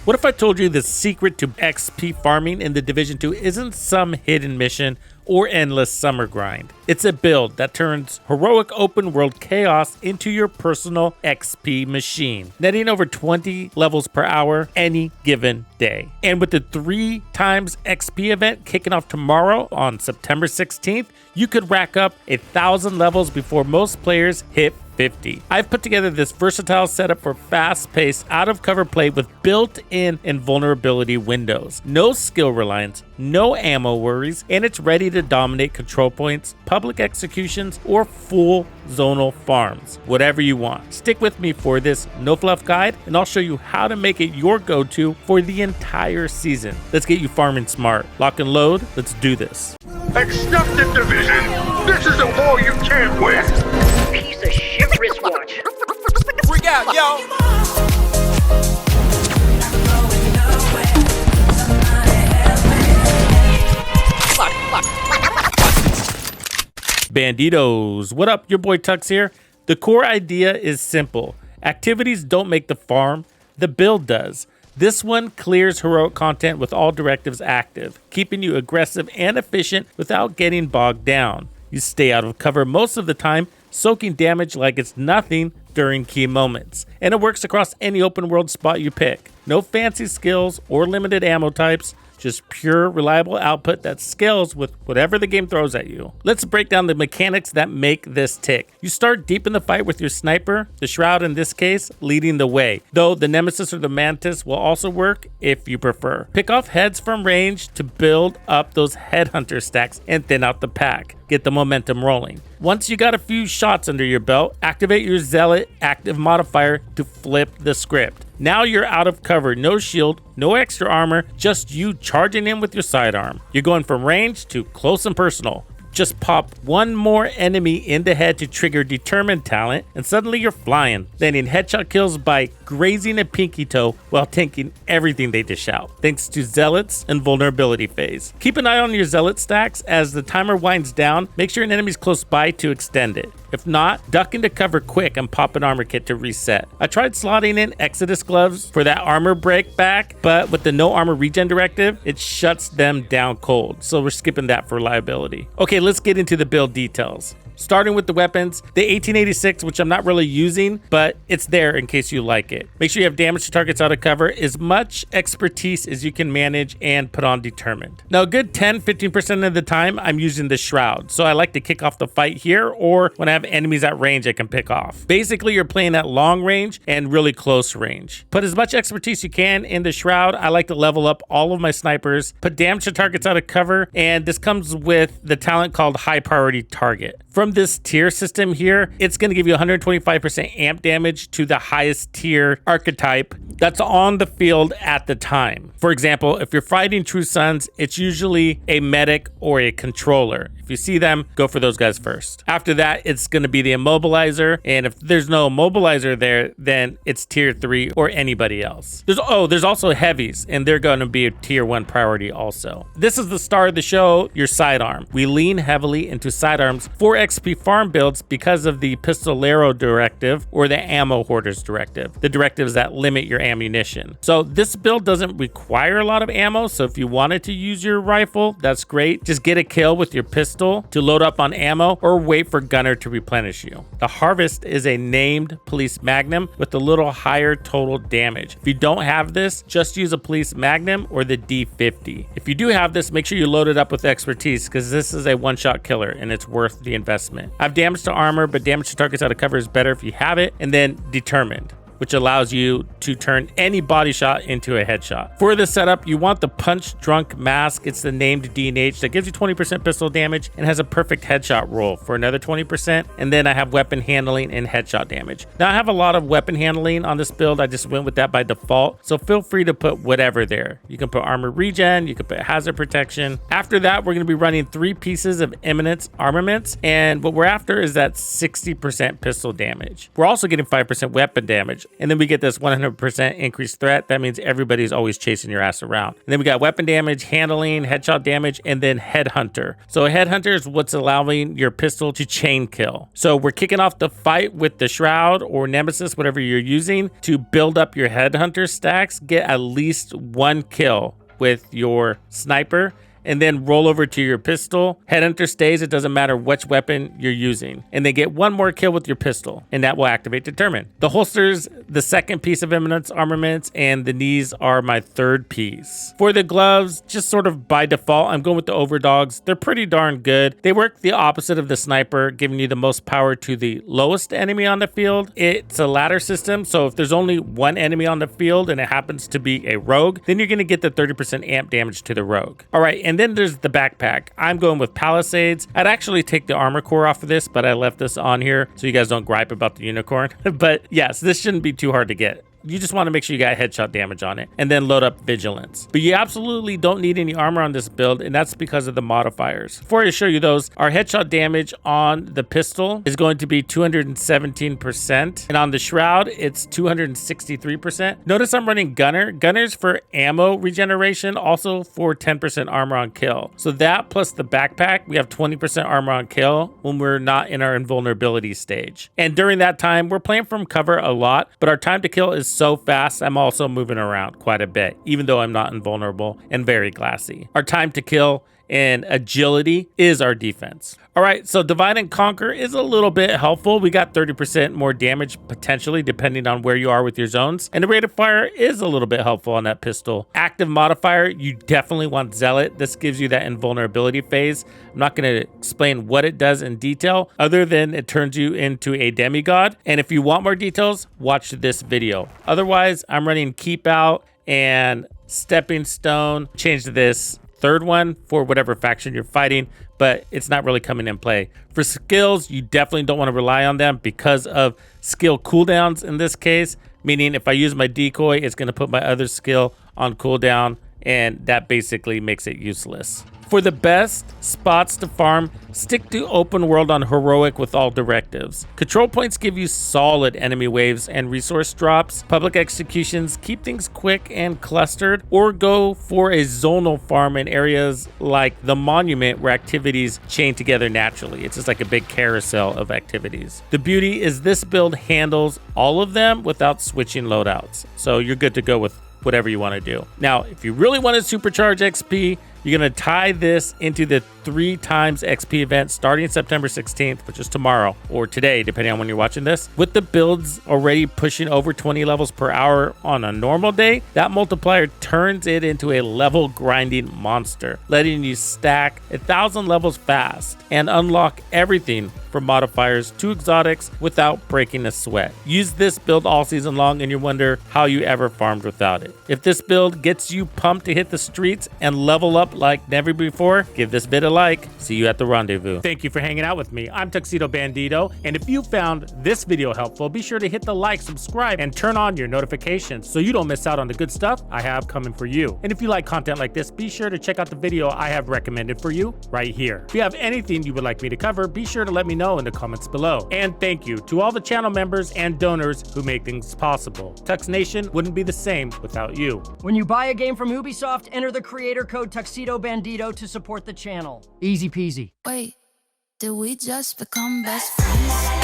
What if I told you the secret to XP farming in the Division 2 isn't some hidden mission or endless summer grind? It's a build that turns heroic open world chaos into your personal XP machine, netting over 20 levels per hour any given day. And with the 3 times XP event kicking off tomorrow on September 16th, you could rack up 1,000 levels before most players hit 50. I've put together this versatile setup for fast-paced, out-of-cover play with built-in invulnerability windows. No skill reliance, no ammo worries, and it's ready to dominate control points, public executions, or full zonal farms. Whatever you want. Stick with me for this no-fluff guide, and I'll show you how to make it your go-to for the entire season. Let's get you farming smart. Lock and load. Let's do this. Accept the division. This is a war you can't win. Piece of shit wristwatch. Freak out, yo. Bandidos, what up? Your boy Tux here. The core idea is simple. Activities don't make the farm, the build does. This one clears heroic content with all directives active, keeping you aggressive and efficient without getting bogged down. You stay out of cover most of the time, soaking damage like it's nothing during key moments. And it works across any open world spot you pick. No fancy skills or limited ammo types, just pure, reliable output that scales with whatever the game throws at you. Let's break down the mechanics that make this tick. You start deep in the fight with your sniper, the Shroud in this case, leading the way. Though the Nemesis or the Mantis will also work if you prefer. Pick off heads from range to build up those headhunter stacks and thin out the pack. Get the momentum rolling. Once you got a few shots under your belt, activate your Zealot active modifier to flip the script. Now you're out of cover, no shield, no extra armor, just you charging in with your sidearm. You're going from range to close and personal. Just pop one more enemy in the head to trigger determined talent, and suddenly you're flying, landing headshot kills by grazing a pinky toe while tanking everything they dish out, thanks to Zealot's invulnerability phase. Keep an eye on your Zealot stacks as the timer winds down. Make sure an enemy's close by to extend it. If not, duck into cover quick and pop an armor kit to reset. I tried slotting in Exodus gloves for that armor break back, but with the no armor regen directive, it shuts them down cold, so we're skipping that for reliability. Okay, let's get into the build details. Starting with the weapons, the 1886, which I'm not really using, but it's there in case you like it. Make sure you have damage to targets out of cover, as much expertise as you can manage, and put on determined. Now, a good 10-15% of the time, I'm using the Shroud, so I like to kick off the fight here, or when I have enemies at range I can pick off. Basically, you're playing at long range and really close range. Put as much expertise you can in the Shroud. I like to level up all of my snipers, put damage to targets out of cover, and this comes with the talent called High Priority Target. From this tier system here, it's going to give you 125% amp damage to the highest tier archetype that's on the field at the time. For example, if you're fighting True Sons, it's usually a medic or a controller. If you see them, go for those guys first. After that, it's going to be the immobilizer, and if there's no immobilizer there, then it's tier 3 or anybody else. There's also heavies, and they're going to be a tier 1 priority also. This is the star of the show, your sidearm. We lean heavily into sidearms for XP farm builds because of the Pistolero directive or the Ammo Hoarders directive, the directives that limit your ammunition. So this build doesn't require a lot of ammo, so if you wanted to use your rifle, that's great. Just get a kill with your pistol to load up on ammo, or wait for gunner to replenish you. The Harvest is a named police magnum with a little higher total damage. If you don't have this, just use a police magnum or the D50. If you do have this, make sure you load it up with expertise, because this is a one-shot killer and it's worth the investment. I have damage to armor, but damage to targets out of cover is better if you have it. And then determined, which allows you to turn any body shot into a headshot. For this setup, you want the Punch Drunk Mask. It's the named D&H that gives you 20% pistol damage and has a perfect headshot roll for another 20%. And then I have weapon handling and headshot damage. Now I have a lot of weapon handling on this build. I just went with that by default. So feel free to put whatever there. You can put armor regen, you can put hazard protection. After that, we're going to be running 3 pieces of Eminence armaments. And what we're after is that 60% pistol damage. We're also getting 5% weapon damage. And then we get this 100% increased threat. That means everybody's always chasing your ass around. And then we got weapon damage, handling, headshot damage, and then headhunter. So a headhunter is what's allowing your pistol to chain kill. So we're kicking off the fight with the Shroud or Nemesis, whatever you're using, to build up your headhunter stacks, get at least 1 kill with your sniper, and then roll over to your pistol. Headhunter stays, it doesn't matter which weapon you're using. And then get 1 more kill with your pistol, and that will activate Determine. The holsters, the second piece of Eminence armaments, and the knees are my third piece. For the gloves, just sort of by default, I'm going with the Overdogs. They're pretty darn good. They work the opposite of the sniper, giving you the most power to the lowest enemy on the field. It's a ladder system, so if there's only 1 enemy on the field and it happens to be a rogue, then you're gonna get the 30% amp damage to the rogue. All right, and then there's the backpack. I'm going with Palisades. I'd actually take the armor core off of this, but I left this on here so you guys don't gripe about the unicorn. But yes, this shouldn't be too hard to get. You just want to make sure you got headshot damage on it, and then load up Vigilance. But you absolutely don't need any armor on this build, and that's because of the modifiers. Before I show you those, our headshot damage on the pistol is going to be 217%, and on the Shroud, it's 263%. Notice I'm running Gunner. Gunner's for ammo regeneration, also for 10% armor on kill. So that plus the backpack, we have 20% armor on kill when we're not in our invulnerability stage. And during that time, we're playing from cover a lot, but our time to kill is so fast, I'm also moving around quite a bit, even though I'm not invulnerable and very glassy. Our time to kill and agility is our defense. All right, so Divide and Conquer is a little bit helpful. We got 30% more damage potentially depending on where you are with your zones. And the rate of fire is a little bit helpful on that pistol. Active modifier, you definitely want Zealot. This gives you that invulnerability phase. I'm not going to explain what it does in detail other than it turns you into a demigod. And if you want more details, watch this video. Otherwise, I'm running Keep Out and Stepping Stone. Change this third one for whatever faction you're fighting, but it's not really coming in play. For skills, you definitely don't want to rely on them because of skill cooldowns in this case, meaning if I use my decoy, it's going to put my other skill on cooldown, and that basically makes it useless. For the best spots to farm, stick to open world on heroic with all directives. Control points give you solid enemy waves and resource drops. Public executions keep things quick and clustered, or go for a zonal farm in areas like the monument where activities chain together naturally. It's just like a big carousel of activities. The beauty is this build handles all of them without switching loadouts. So you're good to go with whatever you want to do. Now, if you really want to supercharge XP, you're going to tie this into the 3 times XP event starting September 16th, which is tomorrow or today, depending on when you're watching this. With the builds already pushing over 20 levels per hour on a normal day, that multiplier turns it into a level grinding monster, letting you stack 1,000 levels fast and unlock everything from modifiers to exotics without breaking a sweat. Use this build all season long and you wonder how you ever farmed without it. If this build gets you pumped to hit the streets and level up like never before, give this vid a like. See you at the rendezvous. Thank you for hanging out with me. I'm Tuxedo Bandido, and if you found this video helpful, be sure to hit the like, subscribe, and turn on your notifications so you don't miss out on the good stuff I have coming for you. And if you like content like this, be sure to check out the video I have recommended for you right here. If you have anything you would like me to cover, be sure to let me know in the comments below. And thank you to all the channel members and donors who make things possible. Tux Nation wouldn't be the same without you. When you buy a game from Ubisoft, enter the creator code Tuxedo Bandido to support the channel. Easy peasy. Wait, did we just become best friends?